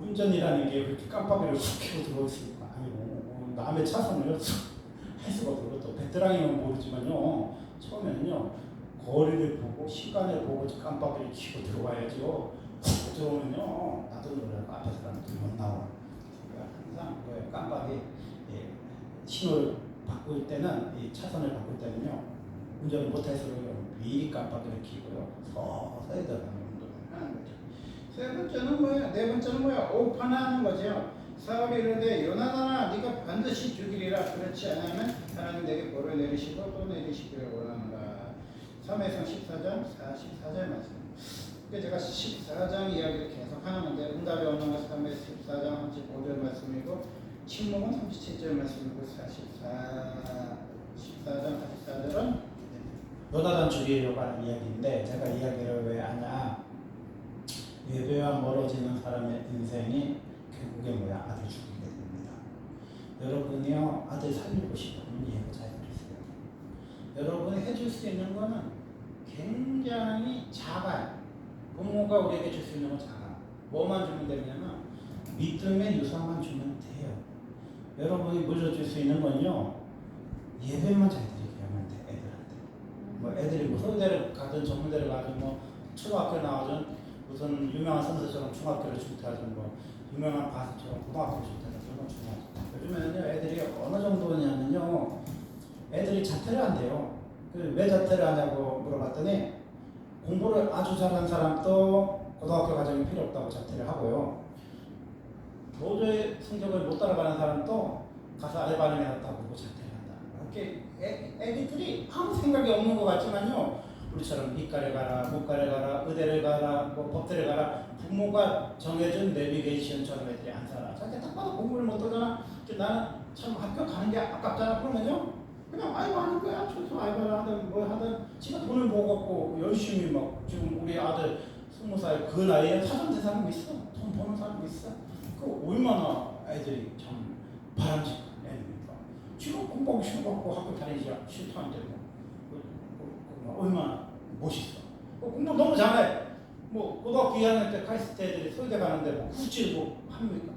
운전이라는 게 그렇게 깜빡이를 훅 켜고 들어오실 거 아니고 남의 차선을 할 수가 없고 또 베테랑이면 모르지만요 처음에는요 거리를 보고 시간을 보고 깜빡이를 켜고 들어와야죠. 들어오면요 나도 놀라고 앞에 사람들이 못 나와. 항상 그 깜빡이 신호를 바꿀 때는 이 차선을 바꿀 때는요 운전을 못해서요 미리 깜빡이를 켜고요 서서히 들어가는 운동을 하는 거죠. 세 번째는 뭐야? 네 번째는 뭐야? 오판하는 거죠. 사울이 이르되 요나단아 네가 반드시 죽이리라. 그렇지 않으면 하나님 내게 벌을 내리시고 또 내리시기를 원하노라. 3회성 14장 44절 말씀. 제가 14장 이야기를 계속 하는데 응답이 오는 것은 14장 35절 말씀이고 침묵은 37절 말씀이고 14장 44절은 요나단 죽이려고 하는 이야기인데 제가 이야기를 왜 하냐 예배와 멀어지는 사람의 인생이 결국에 뭐야 아들 죽이게 됩니다. 여러분이요 아들 살리고 싶으면 예배 잘 드리세요. 여러분이 해줄 수 있는 거는 굉장히 작아요. 부모가 우리에게 줄 수 있는 건 작아. 뭐만 주면 되냐면 믿음의 유산만 주면 돼요. 여러분이 물려줄 수 있는 건요 예배만 잘 드리게 하면 돼. 애들한테 뭐 애들이 뭐 서울대를 가든 전문대를 가든 뭐 초등학교 나오든 무슨 유명한 선수처럼 중학교를 출퇴하든 뭐 유명한 가수처럼 고등학교를 출퇴하든 그런 건 중요하죠. 요즘에는요 애들이 어느 정도냐면요 애들이 자퇴를 안 돼요. 왜 자퇴를 하냐고 물어봤더니 공부를 아주 잘하는 사람도 고등학교 과정이 필요 없다고 자퇴를 하고요. 도저히 성적을 못 따라가는 사람도 가서 알바를 해놨다고 그러고 자퇴를 한다. 이렇게 애기들이 아무 생각이 없는 것 같지만요. 우리처럼 이과를 가라, 문과를 가라, 의대를 가라, 뭐 법대를 가라 부모가 정해준 내비게이션처럼 애들이 안 살아. 자기 딱 봐도 공부를 못 하잖아. 나는 참 학교 가는 게 아깝잖아. 그러면요. 그냥 아이고 하는 거야. 저기서 알바를 하든 뭐 하든 지가 돈을 모아갖고 열심히 막 지금 우리 아들 20살 그 나이에 사전 대사람이 있어. 돈 버는 사람이 있어. 그 얼마나 애들이 참 바람직한 애입니까? 지금 공부하기 싫어갖고 학교 다니지 싫다는데 얼마나 멋있어. 공부 너무 잘해. 뭐 고등학교 2학년 때 카이스트 애들이 서울대 가는데 뭐 굳이 뭐 합니까?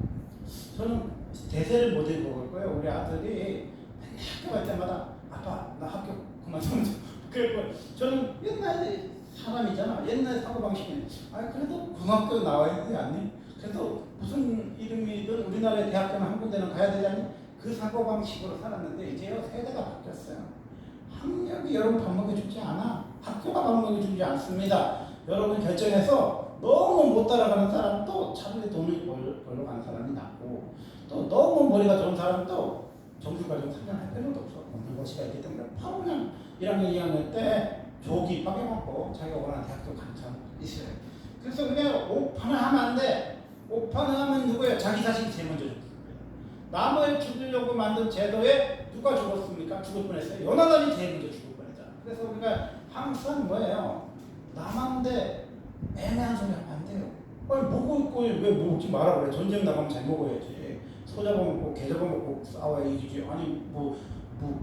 저는 대세를 못 읽어볼 거예요. 우리 아들이 학교 갈 때마다 아빠 나 학교 그만두면 그랬고 저는 옛날 사람이잖아. 옛날 사고방식이 그래도 고등학교 나와야 되지 않니? 그래도 무슨 이름이든 우리나라의 대학교는 한 군데는 가야 되지 않니? 그 사고방식으로 살았는데 이제요 세대가 바뀌었어요. 학력이 여러분 밥 먹여주지 않아. 학교가 밥 먹여주지 않습니다. 여러분 결정해서 너무 못 따라가는 사람도 차라리 돈을 벌러 가는 사람이 낫고 또 너무 머리가 좋은 사람도 정규과정 3년 할 필요도 없어. 없는 것이가 있기 때문에 바로 그냥 1학년 2학년 때 조기 입학해갖고 자기가 원하는 대학교 가는 사람 있어요. 그래서 그냥 오판을 하면 안 돼. 오판을 하면 누구예요? 자기 자신이 제일 먼저 죽습니다. 남을 죽이려고 만든 제도에 누가 죽었습니까? 죽을 뻔했어요. 요나단이 제일 먼저 죽을 뻔했잖아. 그래서 우리가 항상 뭐예요? 남한테 애매한 소리 하면 안 돼요. 먹을 거에 왜 먹지 마라 그래? 전쟁 나가면 잘 먹어야지. 소 잡아먹고 개 잡아먹고 싸워야 이기지. 아니 뭐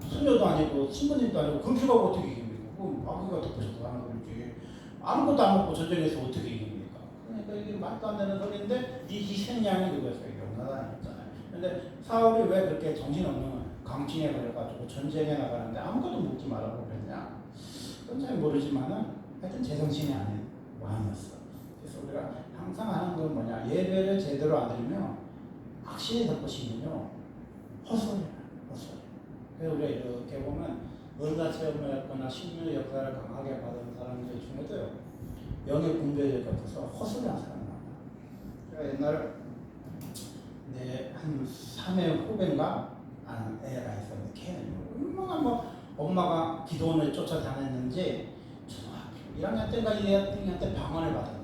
수녀도 아니고 신부님도 아니고 금수가고 어떻게 이깁니까? 마귀가 덮으셔서 하는 거지. 아무것도 안 먹고 전쟁에서 어떻게 이깁니까? 그러니까 이게 말도 안 되는 소리인데 이 희생양이 누구였어요? 용나단이었잖아요. 근데 사울이 왜 그렇게 정신없는 강진에 걸려가지고 전쟁에 나가는데 아무것도 먹지 말라고 그랬냐? 그건 잘 모르지만은 하여튼 제정신이 아닌 왕이었어. 그래서 우리가 항상 하는 건 뭐냐? 예배를 제대로 안 드리면 확신이 될 것이면요 헛소리야. 그래서 우리가 이렇게 보면 은사 체험을 했거나 신유의 역사를 강하게 받은 사람들 중에도요 영의 분별력이 없어서 헛소리하는 사람이 많아. 제가 옛날에 한 3회 후배인가 아는 애가 있었는데 걔는 얼마나 뭐 엄마가 기도원을 쫓아다녔는지 초등학교 1학년 때인가 2학년 때 방언을 받은 애야.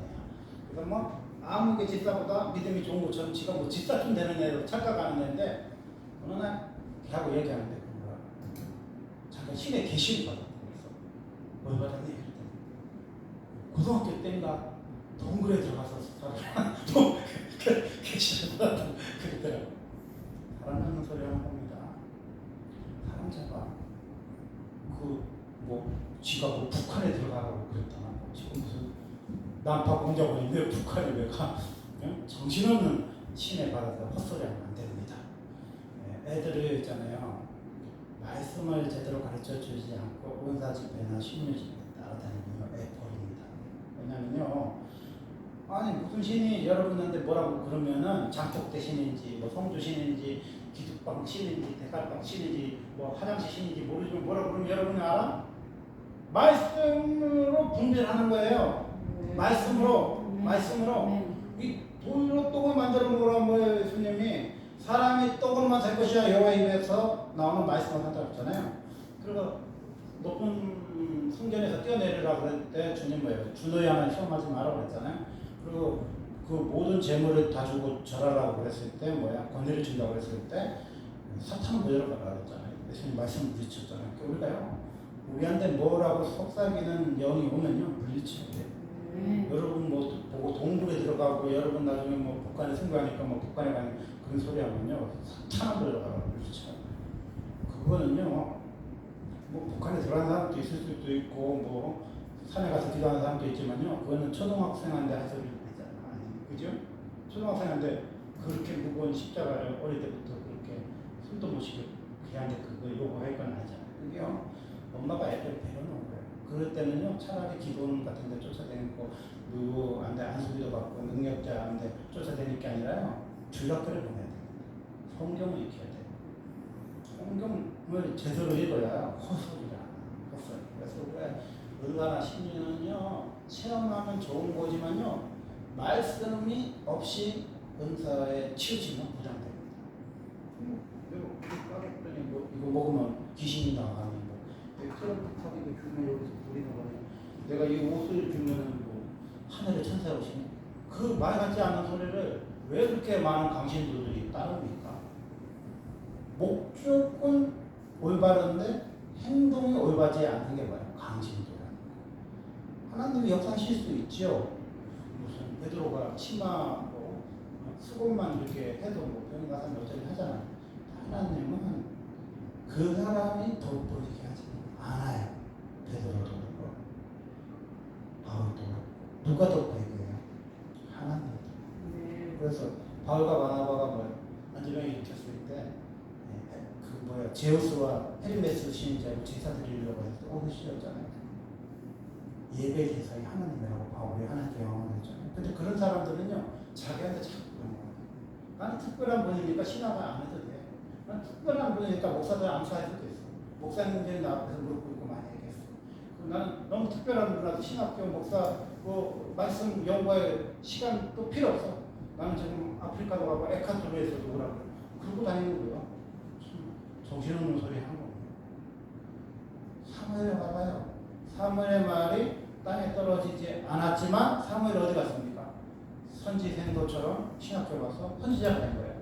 그래서 뭐 아무 게 집사보다 믿음이 좋은 것처럼 지가 뭐 집사 좀 되는 애로 착각하는 애인데 어느 날 걔하고 얘기하는데 뭐라 잠깐 신의 계시를 받았고 그래서 뭘 받았니? 그랬더니 고등학교 때인가 동굴에 들어가서 또 계시를 받았다고 그랬더라고. 사람 하는 소리 하는 겁니다. 사람 잡아 지가 뭐 북한에 들어가라고 그랬다나 지금 무슨 난파 공작원이 왜 북한에 왜 가? 정신없는 신에 받아서 헛소리하면 안 됩니다. 애들을 있잖아요. 말씀을 제대로 가르쳐 주지 않고 은사 집회나 신유 집회 따라다니면 애 버립니다. 왜냐면요. 아니 무슨 신이 여러분한테 뭐라고 그러면은 장독대 신인지 뭐 성주 신인지 기득방 신인지 대갈방 신인지 뭐 화장실 신인지 모르지만 뭐라고 그러면 여러분이 알아? 말씀으로 분별하는 거예요. 말씀으로. 이 돌로 떡을 만들어 먹으라고 뭐예요, 예수님이. 사람이 떡으로만 살 것이야 여호와 입에서 나오는 말씀을 한다고 했잖아요. 그리고 높은 성전에서 뛰어내리라고 그럴 때 주님 뭐예요? 주너야만 시험하지 마라고 그랬잖아요. 그리고 그 모든 재물을 다 주고 절하라고 그랬을 때 권리를 준다고 그랬을 때 사탄은 모여라고 그랬잖아요. 예수님 말씀 물리쳤잖아요. 우리가요 우리한테 뭐라고 속삭이는 영이 오면요 물리쳐야 돼요. 여러분 뭐 보고 동굴에 들어가고 여러분 나중에 뭐 북한에 승부하니까 뭐 북한에 가는 그런 소리 하면요 사탄을 들어가라고 물리쳐요. 그거는요 뭐 북한에 들어가는 사람도 있을 수도 있고 뭐 산에 가서 기도하는 사람도 있지만요 그거는 초등학생한테 할 소리 아니잖아. 그죠? 초등학생한테 그렇게 무거운 십자가를 어릴 때부터 그렇게 숨도 못 쉬게 걔한테 그거 요구할 건 아니잖아요. 그게요. 엄마가 애들 배려놓은 거예요. 그럴 때는요, 차라리 기돈 같은 데 쫓아다니고, 누구, 안수기도 받고, 능력자한테 쫓아다닐 게 아니라요, 주일학교를 보내야 돼요. 성경을 익혀야 돼요. 성경을 제대로 읽어야 헛소리가 헛소리. 그래서 우리가 은가나 심리는요, 체험하면 좋은 거지만요, 말씀이 없이 은사에 치우치면 부담됩니다. 이거 먹으면 귀신이 나가니 뭐 트럼프탑 이거 주면 여기서 불이 나가니 내가 이 옷을 주면은 뭐 하늘의 천사가 오시니 그 말 같지 않은 소리를 왜 그렇게 많은 강신들이 따릅니까? 목적은 올바른데 행동이 올바르지 않는 게 뭐예요? 강신도라는 거. 하나님이 역사하실 수 있죠. 무슨 베드로가 치마 뭐 수건만 이렇게 해도 뭐 병이 가서 몇자리 하잖아요. 하나님은 그 사람이 돋보이게 하지 않아요. 베드로도 그렇고 바울도 그렇고 누가 돋보이게 해요? 하나님. 그래서 바울과 바나바가 뭐예요? 안전병이 일으켰을 때 그 뭐야 제우스와 헤르메스 신자로 제사 드리려고 해서 오시였잖아요. 예배 대상이 하나님이라고 바울이 하나님께 영원했잖아요. 근데 그런 사람들은요 자기한테 자꾸 그런 거예요. 나는 특별한 분이니까 신앙을 안 해도 돼. 난 특별한 분이니까 목사들 암사해도 됐어. 목사님들이 나 앞에서 무릎 꿇고 많이 얘기했어. 나는 너무 특별한 분이라서 신학교 목사 뭐 말씀 연구할 시간도 필요 없어. 나는 지금 아프리카도 가고 에콰도르에서도 오라고 그러고 다니는 거예요. 정신없는 소리 하는 거예요. 사무엘에 봐봐요. 사무엘의 말이 땅에 떨어지지 않았지만 사무엘이 어디 갔습니까? 선지생도처럼 신학교 가서 선지자가 된 거예요.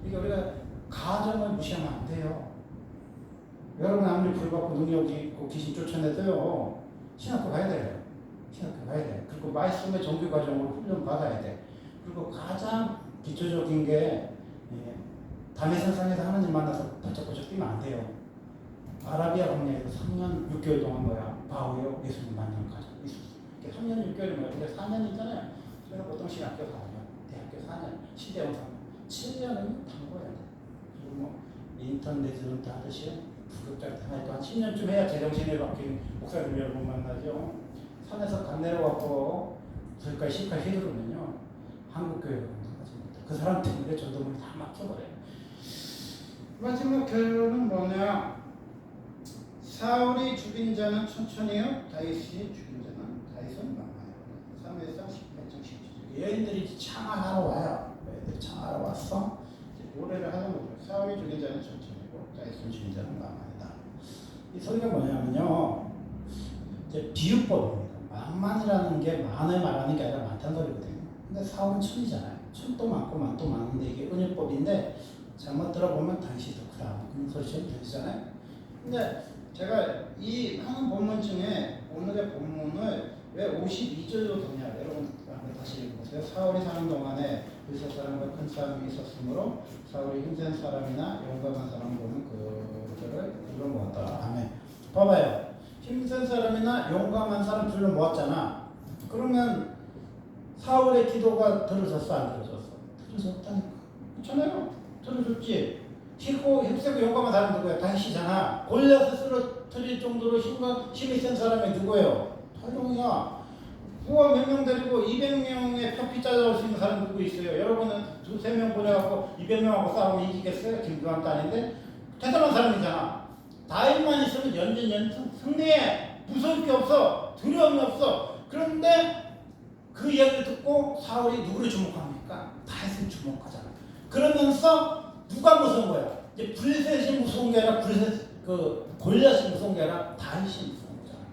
이게 우리가 가정을 무시하면 안 돼요. 여러분 아무리 불받고 능력이 있고 귀신 쫓아내도요. 신학교 가야 돼요. 신학교 가야 돼. 그리고 말씀의 정규과정으로 훈련 받아야 돼. 그리고 가장 기초적인 게 담의 선상에서 하나님 만나서 번쩍번쩍 뛰면 안 돼요. 아라비아 광야에서 3년 6개월 동안 뭐야 바울이요 예수님 만나는 과정 있었어요. 3년 6개월이 뭐야? 근데 4년 있잖아요. 그래서 보통 신학교 4년, 대학교 4년, 신대원 4년, 7년은 담궈야 돼. 그리고 뭐 인턴넷은 다 하듯이 부급자 생활도 한 10년쯤 해야 제정신을 바뀐 목사님 여러분 만나죠. 산에서 간 내려왔고 저기까지 시까지 휘두르면요 한국교회로 건너가지 못해. 그 사람 때문에 전도문이 다 막혀버려요. 마지막 결론은 뭐냐? 사울이 죽인 자는 천천히요, 다윗이 죽인 자는 다윗은 많아요. 사무엘상 18장 17절. 여인들이 창하러 와요. 여인들이 창하러 왔어. 이제 노래를 하는 거죠. 사울이 죽인 자는 천천히고 다윗은 죽인 자는 만만이다. 이 소리가 뭐냐면요, 이제 비유법입니다. 만만이라는 게 만을 말하는 게 아니라 많다는 소리거든요. 근데 사울은 천이잖아요. 천도 많고 만도 많은데 이게 은유법인데 잘못 들어보면 다윗이 더 크다. 그런 소리처럼 들리잖아요. 근데 제가 이 하는 본문 중에 오늘의 본문을 왜 52절로 두냐. 여러분 다시 읽어보세요. 사울이 사는 동안에 블레셋 사람과 큰 싸움이 있었으므로 사울이 힘센 사람이나 용감한 사람 보는 그들을 불러 모았다. 아멘. 봐봐요. 힘센 사람이나 용감한 사람 불러 모았잖아. 그러면 사울의 기도가 들어졌어 안 들어졌어? 들어졌다니까. 그렇잖아요. 들어줬지. 힘고 힘세고 용감한 사람 누구야? 다윗이잖아. 골리앗을 쓰러뜨릴 정도로 힘이 센 사람이 누구예요? 다윗이야. 부하 몇 명 데리고 200명의 표피 짜져올 수 있는 사람 누구 있어요? 여러분은 2-3명 보내갖고 200명하고 싸우면 이기겠어요? 김두한 딸인데 대단한 사람이잖아. 다윗만 있으면 연전 승리해. 무서울 게 없어. 두려움이 없어. 그런데 그 이야기를 듣고 사울이 누구를 주목합니까? 다윗을 주목하잖아. 그러면서 누가 무서운 거야? 이제 블레셋이 무서운 게 아니라 골리앗이 무서운 게 아니라 다윗이 무서운 거잖아.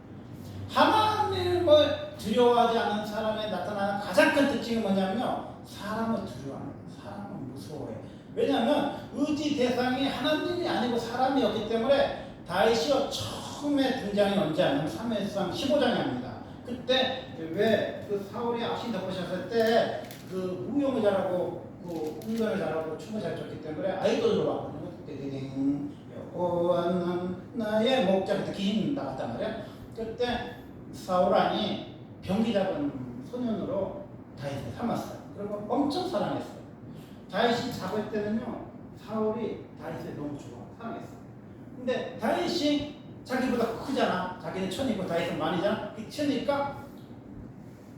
하나님을 두려워하지 않는 사람에 나타나는 가장 큰 특징이 뭐냐면요, 사람을 두려워하는 거야. 사람을 무서워해. 왜냐하면 의지 대상이 하나님이 아니고 사람이었기 때문에 다윗이 처음에 등장이 언제 하냐면 사무엘상 15장입니다. 그때 왜 그 사울이 악신 덮으셨을 때 그 무용을 잘하고 그 운전을 잘하고 춤을 잘 췄기 때문에 아이돌로 왔거든요. 띠디딩 여호와는 나의 목자. 그때 귀신 나갔단 말이야. 그때 사울왕이 병기 잡은 소년으로 다윗을 삼았어요. 그리고 엄청 사랑했어요. 다윗이 잡을 때는요 사울이 다윗을 너무 좋아 사랑했어요. 근데 다윗이 자기보다 크잖아. 자기는 천이고 다윗은 만이잖아. 그 천이니까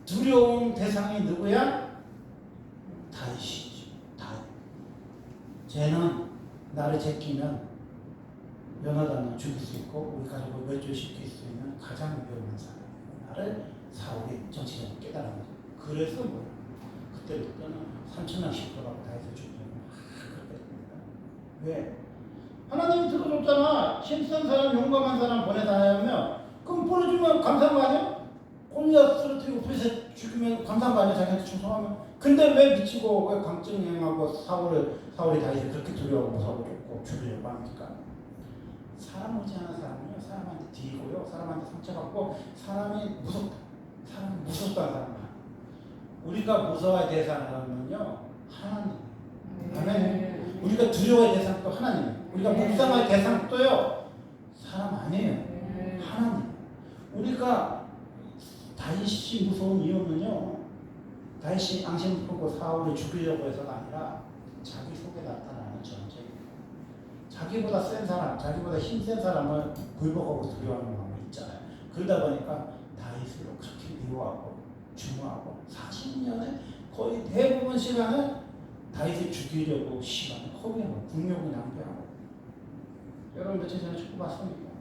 두려운 대상이 누구야? 다윗이죠. 다윗. 쟤는 나를 제끼면 요나단은 죽일 수 있고 우리 가족을 멸절시킬 수 있는 가장 위험한 사람이에요. 나를 사울이 정치적으로 깨달은 거죠. 그래서 뭐야? 그때부터는 3,000명씩 들어가고 다윗을 죽이려고 막 그렇게 됩니다. 왜? 하나님이 들어줬잖아. 힘센 사람, 용감한 사람 보내다하면 그럼 보내주면 감사한 거 아니야? 골리앗 쓰러뜨리고 불에서 죽이면 감사한 거 아니야? 자기한테 충성하면. 근데 왜 미치고 왜 광증행하고 사울이 다윗을 그렇게 두려워하고 무서워하고 쫓고 죽이려고 합니까? 사람 오지 않은 사람은요, 사람한테 뒤고요, 사람한테 상처받고, 사람이 무섭다. 사람이 무섭다는 사람은 우리가 무서워야 될 사람은요, 하나님. 아멘. 우리가 두려워야 될 대상도 하나님. 우리가 묵상할 대상도요, 사람 아니에요. 하나님. 우리가 다윗이 무서운 이유는요, 다윗이 앙심 품고 사울을 죽이려고 해서가 아니라 자기 속에 나타나는 전쟁이에요. 자기보다 센 사람, 자기보다 힘센 사람을 굴복하고 두려워하는 마음이 있잖아요. 그러다 보니까 다윗을 그렇게 미워하고 중화하고 40년의 거의 대부분 시간을 다윗을 죽이려고 시간을 허비하고 국력을 낭비하고. 여러분 며칠 전에 축구 봤습니까?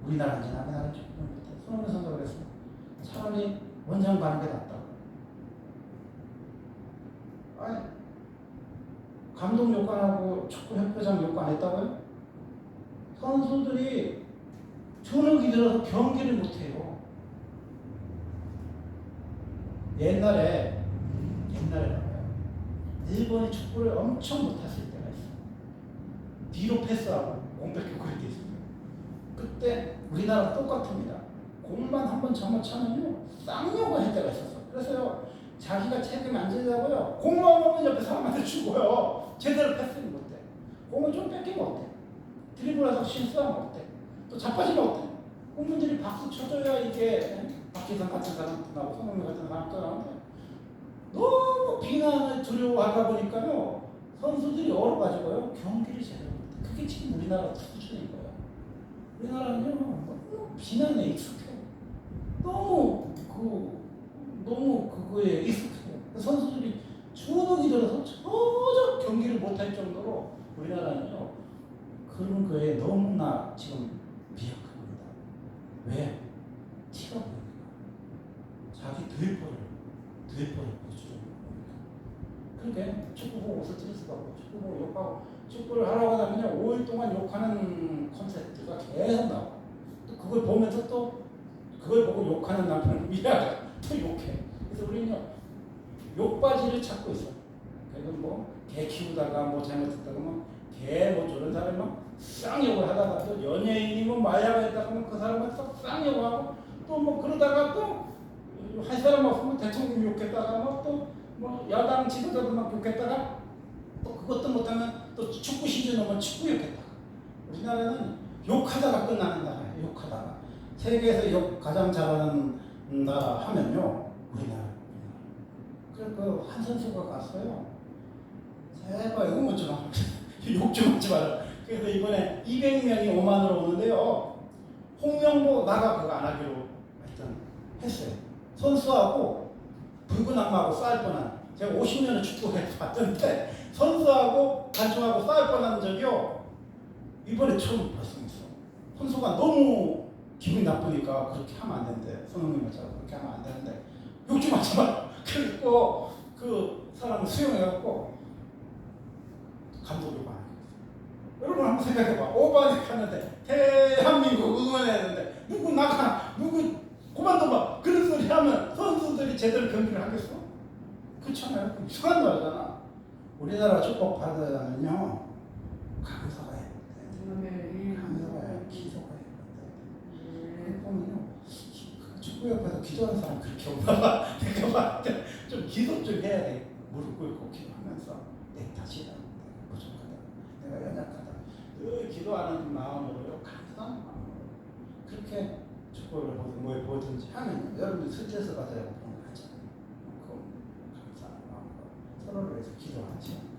우리나라인지 남의 나라인지 모르겠어요. 손흥민 선수가 그랬어요. 차라리 원정 가는 게 낫다고. 아니, 감독 요건하고 축구협회장 요건 안 했다고요? 선수들이 저녁이 들어서 경기를 못해요. 옛날에 일본이 축구를 엄청 못했을 때가 있어요. 뒤로 패스하고 공 뺏기고 그럴 때 있어요. 그때 우리나라 똑같습니다. 공만 한번 잘못차면요 쌍욕을 할 때가 있었어. 그래서요 자기가 책임 안 지려고요 공만 오면 옆에 사람한테 주고요 제대로 패스를 못해. 공을 좀 뺏기면 어때? 드리블해서 실수하면 어때? 또 자빠지면 어때? 국민들이 박수 쳐줘야 이게 박지성 같은 사람하고 손흥민 같은 사람도 나오는데 너무 비난을 두려워하다 보니까요 선수들이 얼어가지고요 경기를 제대로 못해. 그게 지금 우리나라 수준인 거예요. 우리나라는요 너무 비난에 익숙해. 너무 그거에 익숙해. 선수들이 주눅이 들어서 전혀 경기를 못할 정도로 우리나라는요 그런 거에 너무나 지금 비약합니다. 왜? 티가 보니까 자기 뇌포를 보여주는 거니까. 그러니까 축구 보고 옷을 찢을 수가 없고 축구 보고 욕하고 축구를 하라고 하면 5일 동안 욕하는 콘셉트가 계속 나와. 또 그걸 보면서 또 그걸 보고 욕하는 남편을 미안해 또 욕해. 그래서 우리는요 욕바지를 찾고 있어. 그래서 뭐 개 키우다가 뭐 잘못했다가 뭐개뭐 저런 사람이 막 쌍욕을 하다가 또 연예인이 뭐 마약을 했다가 그 사람을 쌍욕을 하고 또 뭐 그러다가 또 할 사람 없으면 대통령 욕했다가 뭐 야당 지도자도 막 욕했다가 또 그것도 못하면 또 축구 시즌 오면 축구 욕했다가. 우리나라는 욕하다가 끝나는 나라예요. 욕하다가. 세계에서 욕 가장 잘하는 나라 하면요 우리나라. 그래서 그 한 선수가 갔어요. 제발 응원 좀 하고 욕 좀 하지 마라. 그래서 이번에 200명이 오만으로 오는데요. 홍명보 나가 그거 안 하기로 하여튼 했어요. 선수하고 붉은 악마하고 싸울 뻔한. 제가 50년을 축구해 봤던데 선수하고 관중하고 싸울 뻔한 적이요 이번에 처음 발생했어. 선수가 너무 기분이 나쁘니까 그렇게 하면 안 되는데 손흥민처럼 그렇게 하면 안 되는데 욕 좀 하지 마. 그리고 그 사람을 수용해갖고 감독이 욕 안 했어. 여러분 한번 생각해봐. 오바닉 하는데 대한민국 응원했는데 누구 그만둬봐. 그런 소리 하면 선수들이 제대로 경기를 하겠어? 그렇잖아요. 이상한 말이잖아. 우리나라 축복 받으려면요 강서가 해야 돼. 강서가 해야 기도가 해야 돼. 보면요 축구협회에서 기도하는 사람 그렇게 없나봐. 내가 봤을 때 좀 기도 좀 해야 돼. 무릎 꿇고 기도하면서 내 탓이다. 내가 부족하다. 내가 연약하다. 그 기도하는 마음으로요 감사한 마음으로 그렇게 축구를 보든 뭘 보든지 하면 여러분들 스트레스 받으려고 그런 거 하잖아요. 그럼 감사한 마음으로 서로를 위해서 기도하죠.